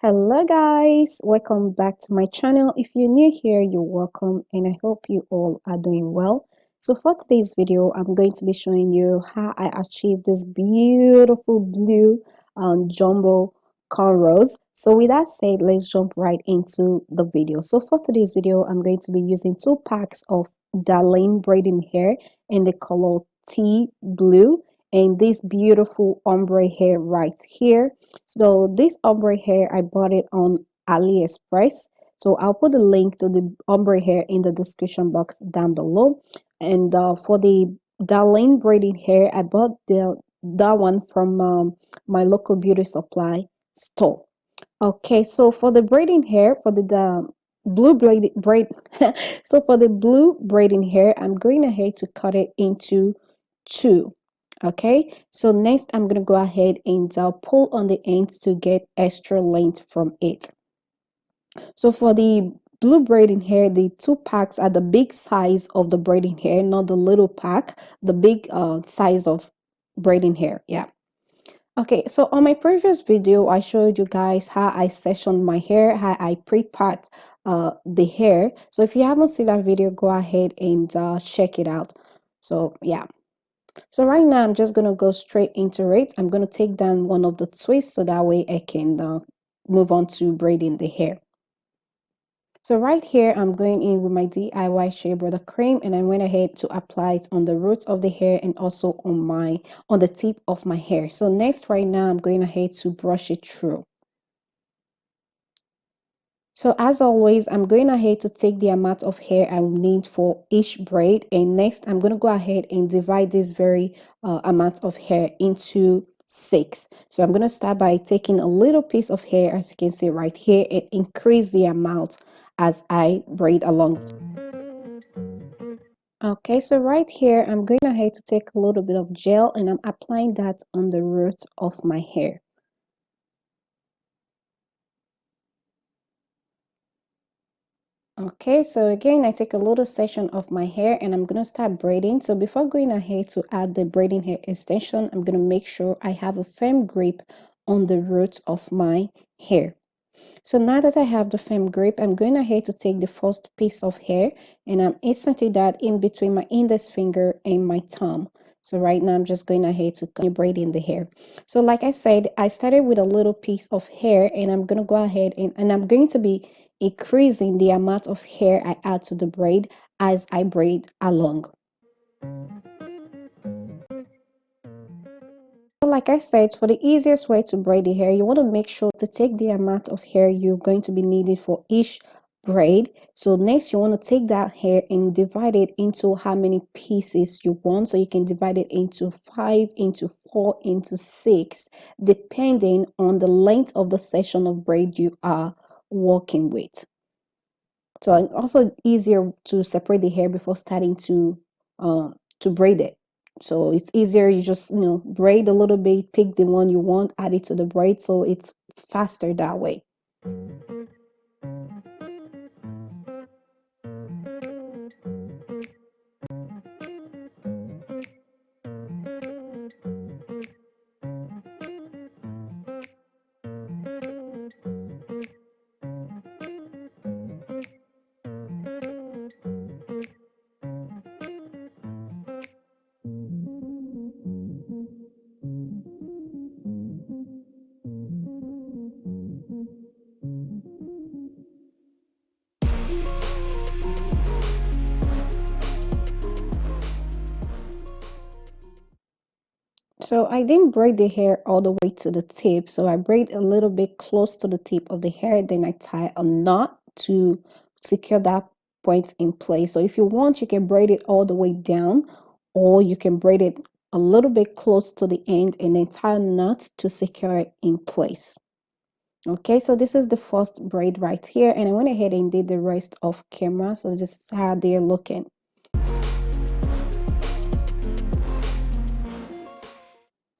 Hello guys, welcome back to my channel. If you're new here, you're welcome and I hope you all are doing well. So for today's video, I'm going to be showing you how I achieved this beautiful blue jumbo cornrows. So with that said, let's jump right into the video. So for today's video, I'm going to be using 2 packs of Darlene braiding hair in the color tea blue and this beautiful ombre hair right here. So this ombre hair, I bought it on AliExpress. So I'll put the link to the ombre hair in the description box down below. And for the Darlene braiding hair, I bought that one from my local beauty supply store. Okay, so for the braiding hair, for the blue braid, so for the blue braiding hair, I'm going ahead to cut it into two. Okay, so next I'm gonna go ahead and pull on the ends to get extra length from it. So for the blue braiding hair, the 2 packs are the big size of the braiding hair, not the little pack, the big size of braiding hair. Yeah. Okay, so on my previous video, I showed you guys how I sectioned my hair, how I pre-part the hair. So if you haven't seen that video, go ahead and check it out. So yeah. So right now, I'm just going to go straight into it. I'm going to take down one of the twists so that way I can move on to braiding the hair. So right here, I'm going in with my DIY Shea Butter Cream and I went ahead to apply it on the roots of the hair and also on the tip of my hair. So next, right now, I'm going ahead to brush it through. So as always, I'm going ahead to take the amount of hair I need for each braid. And next, I'm going to go ahead and divide this very amount of hair into 6. So I'm going to start by taking a little piece of hair, as you can see right here, and increase the amount as I braid along. Okay, so right here, I'm going ahead to take a little bit of gel and I'm applying that on the roots of my hair. Okay, so again, I take a little section of my hair and I'm going to start braiding. So before going ahead to add the braiding hair extension, I'm going to make sure I have a firm grip on the roots of my hair. So now that I have the firm grip, I'm going ahead to take the first piece of hair and I'm inserting that in between my index finger and my thumb. So right now I'm just going ahead to continue braiding the hair. So like I said, I started with a little piece of hair and I'm going to go ahead and I'm going to be increasing the amount of hair I add to the braid as I braid along. Like I said, for the easiest way to braid the hair, you want to make sure to take the amount of hair you're going to be needing for each braid. So next you want to take that hair and divide it into how many pieces you want. So you can divide it into 5, into 4, into 6, depending on the length of the section of braid you are working with. So it's also easier to separate the hair before starting to braid it. So it's easier, you just braid a little bit, pick the one you want, add it to the braid, so it's faster that way. So I didn't braid the hair all the way to the tip. So I braid a little bit close to the tip of the hair. Then I tie a knot to secure that point in place. So if you want, you can braid it all the way down, or you can braid it a little bit close to the end and then tie a knot to secure it in place. Okay, so this is the first braid right here, and I went ahead and did the rest off camera. So this is how they're looking.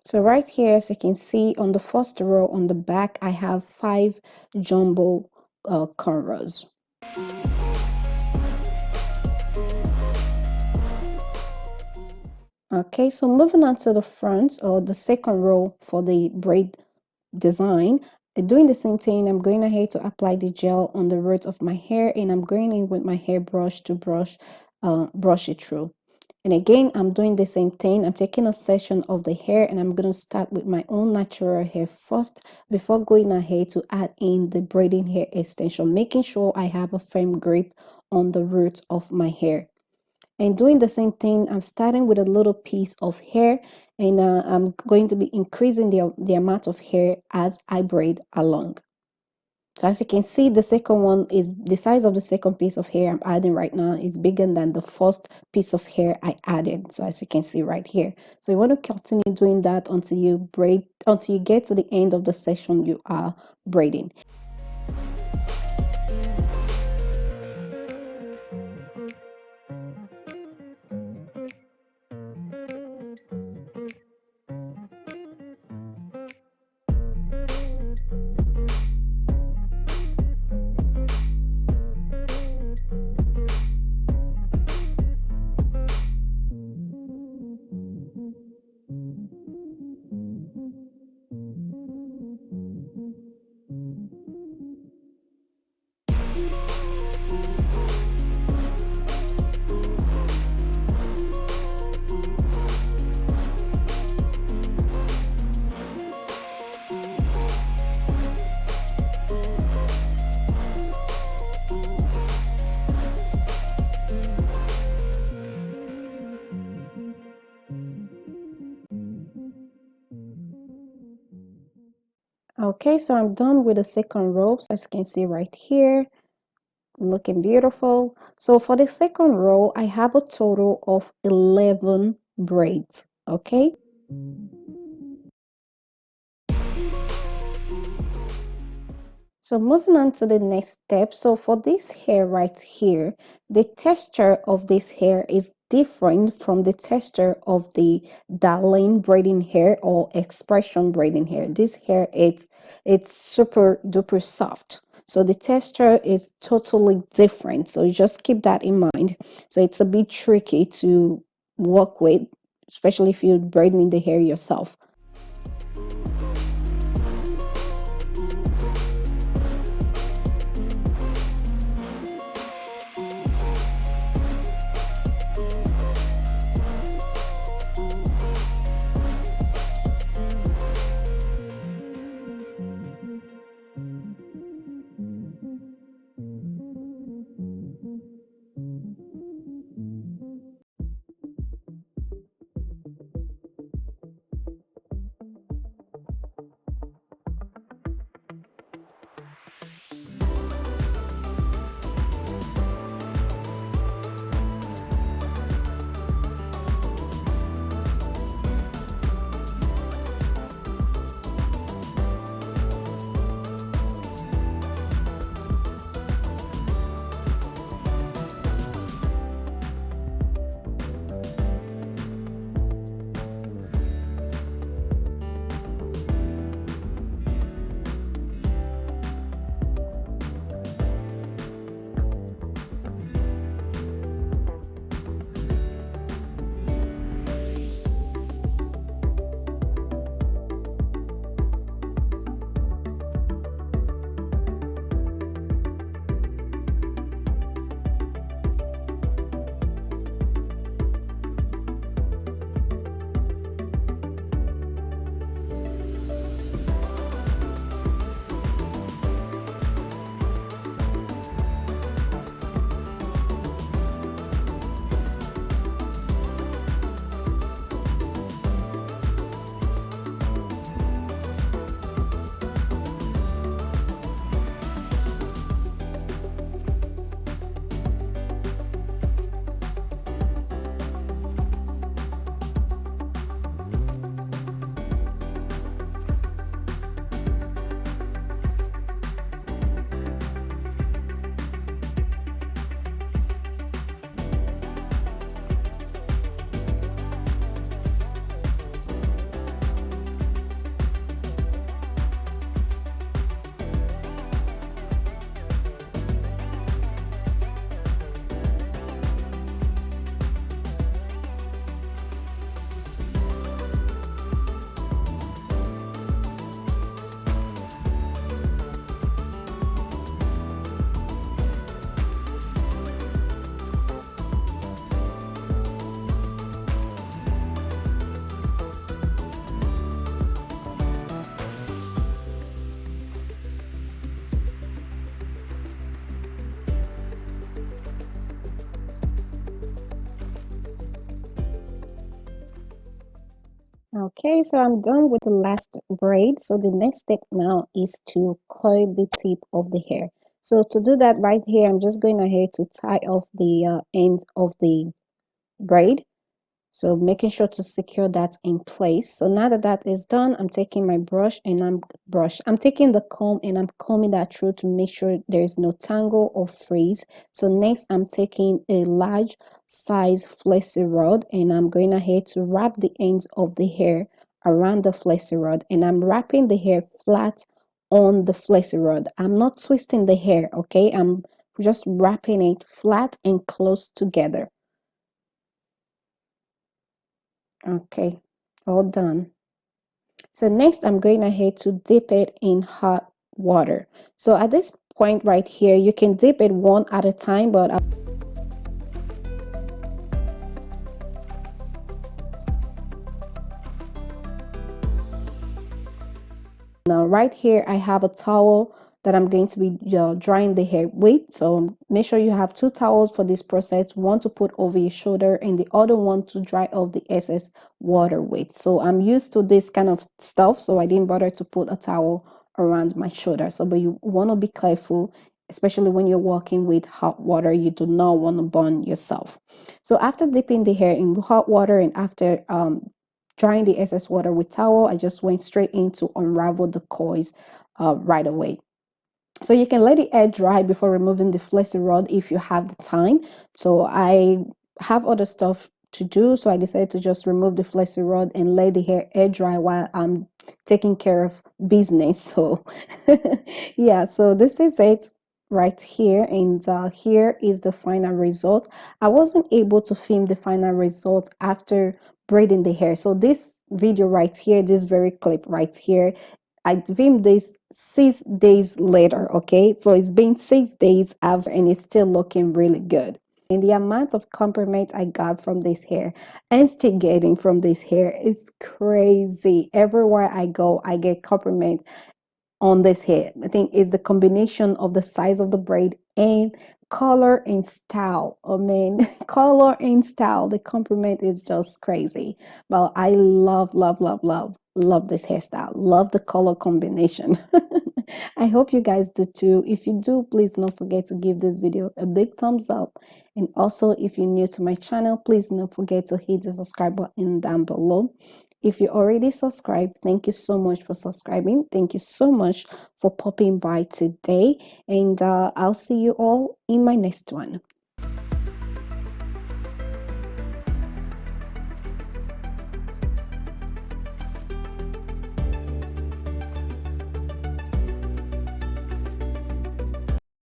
So right here, as you can see on the first row on the back, I have 5 jumbo cornrows. Okay, so moving on to the front or the second row for the braid design, Doing the same thing, I'm going ahead to apply the gel on the roots of my hair, and I'm going in with my hairbrush to brush it through. And again, I'm doing the same thing. I'm taking a section of the hair, and I'm going to start with my own natural hair first before going ahead to add in the braiding hair extension, making sure I have a firm grip on the roots of my hair. And doing the same thing, I'm starting with a little piece of hair, and I'm going to be increasing the amount of hair as I braid along. So as you can see, the second one is the size of the second piece of hair I'm adding right now is bigger than the first piece of hair I added. So as you can see right here. So you want to continue doing that until you get to the end of the section you are braiding. Okay, so I'm done with the second row. So as you can see right here, looking beautiful. So for the second row, I have a total of 11 braids. Okay. So moving on to the next step. So for this hair right here, the texture of this hair is different from the texture of the darling braiding hair or expression braiding hair. This hair, it's super duper soft. So the texture is totally different. So you just keep that in mind. So it's a bit tricky to work with, especially if you're braiding the hair yourself. Okay, so I'm done with the last braid. So the next step now is to coil the tip of the hair. So to do that right here, I'm just going ahead to tie off the end of the braid. So making sure to secure that in place. So now that that is done, I'm taking my brush and I'm taking the comb and I'm combing that through to make sure there is no tangle or frizz. So next I'm taking a large size flexi rod and I'm going ahead to wrap the ends of the hair around the flexi rod, and I'm wrapping the hair flat on the flexi rod. I'm not twisting the hair, okay? I'm just wrapping it flat and close together. Okay, all done. So next I'm going ahead to dip it in hot water. So at this point right here, you can dip it one at a time, but now right here I have a towel that I'm going to be drying the hair with. So make sure you have two towels for this process, one to put over your shoulder and the other one to dry off the excess water with. So I'm used to this kind of stuff, so I didn't bother to put a towel around my shoulder. So but you want to be careful, especially when you're working with hot water. You do not want to burn yourself. So after dipping the hair in hot water and after drying the excess water with towel, I just went straight into unravel the coils right away. So you can let it air dry before removing the flexi rod if you have the time. So I have other stuff to do, so I decided to just remove the flexi rod and let the hair air dry while I'm taking care of business. So yeah, so this is it right here, and here is the final result. I wasn't able to film the final result after braiding the hair, so this video right here, this very clip right here, I filmed this 6 days later. Okay, so it's been 6 days after and it's still looking really good. And the amount of compliments I got from this hair and still getting from this hair is crazy. Everywhere I go, I get compliments on this hair. I think it's the combination of the size of the braid and color and style. I mean, color and style. The compliment is just crazy. Well, I love this hairstyle. Love the color combination. I hope you guys do too. If you do, please don't forget to give this video a big thumbs up. And also, if you're new to my channel, please don't forget to hit the subscribe button down below. If you already subscribed, thank you so much for subscribing. Thank you so much for popping by today. And I'll see you all in my next one.